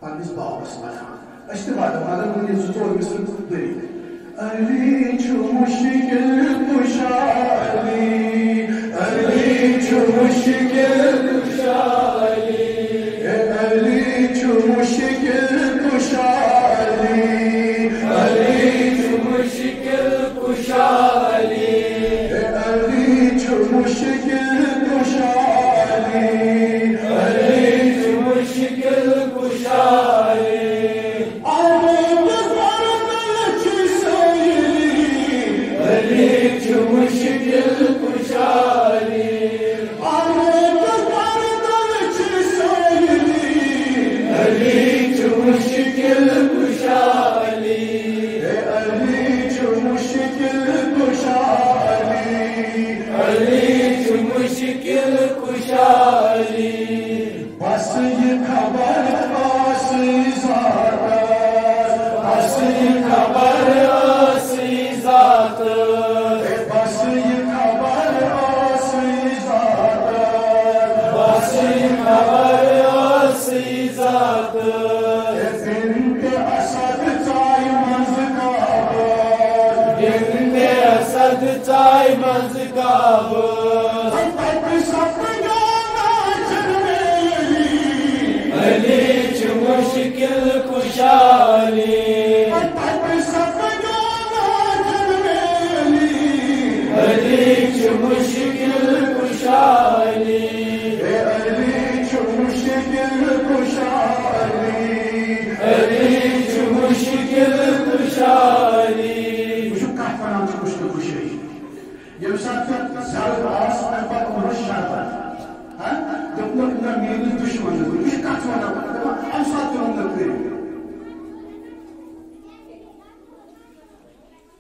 پنس باپس ونان اس مگر ون زور مصر دری علی چھ مشکل کشا علی علی چھ مشکل کشا علی چھ مشکل کشا علی علی چھ مشکل کشا علی علی چھ مشکل کشا علی علی چھ مشکل کشا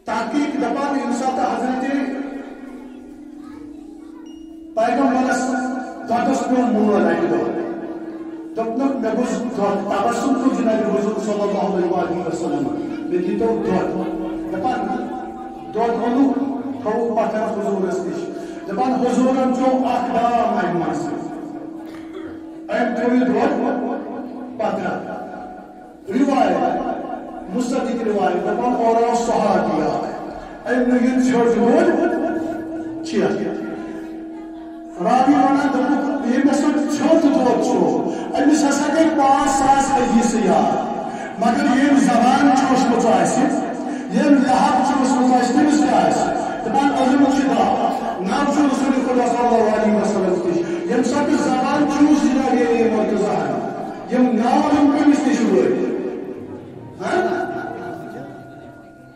تحقیق دپان یم سات حضرت پیغمبرس دودس پہ مول اکہ دہ دپنک مے گوس دود تبسم کو جناب حضور صلی اللہ علیہ وسلم مے دیتو دود دپان دود اونو تھو پتھر حضورس نش دپان حضورن چو اکھ نام امہ مس ام تھوی دود پتھر روایت مستقل روایت دپان اور صحابی آئے ام نگن چھوڑ دود چیا رابی ونان دپک یہ مسل چھوٹ دود چھو امس ہسا گئی 5,000 حدیث یاد مگر یم زبان چھوش مچ یم لحاظ چھوش مچ تمس کیا دپان علم چدا نام چھو رسول خدا صلی اللہ علیہ وسلم تش یم سب زبان چھوس جنا یہ مرتضی یم نام یم کمس نش ہوئے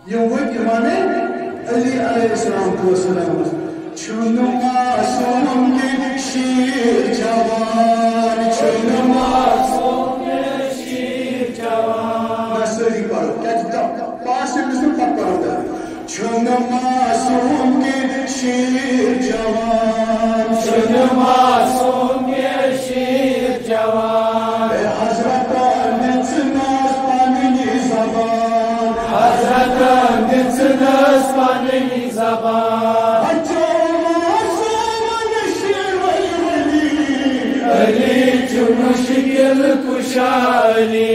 یم وقت امام علی علیہ السلام چھنو معصوم کے شیر جوان چھنو معصوم کے شیر جوان نسری پڑھو کیا پاس سے مسلم پک پڑھو چھنو معصوم کے شیر جوان چھنو معصوم کے شیر جوان حضرت نچناس پانی زبان حضرت نچناس پانی زبان علی چو مشکل کشا علی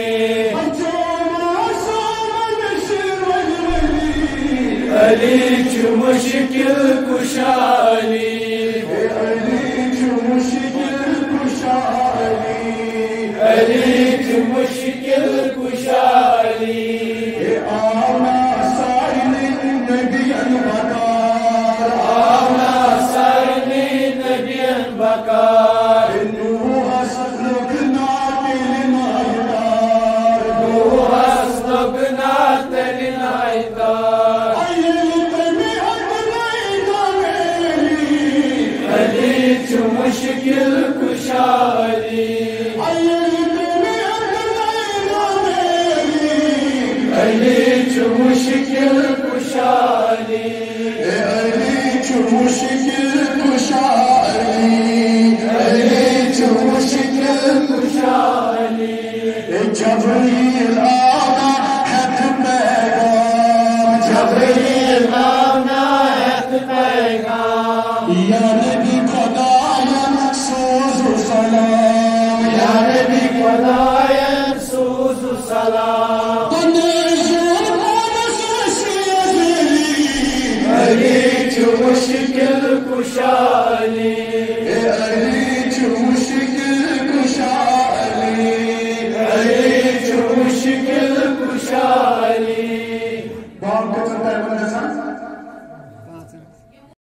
علی چو مشکل کشا علی علی چو مشکل کشا علی علی چو مشکل کشا علی آنا سائل نبی بکار آنا سائل نبی بکار مشکل کشا علی علی چو مشکل کشا علی علی چو مشکل کشا علی علی چو مشکل کشا علی جبریل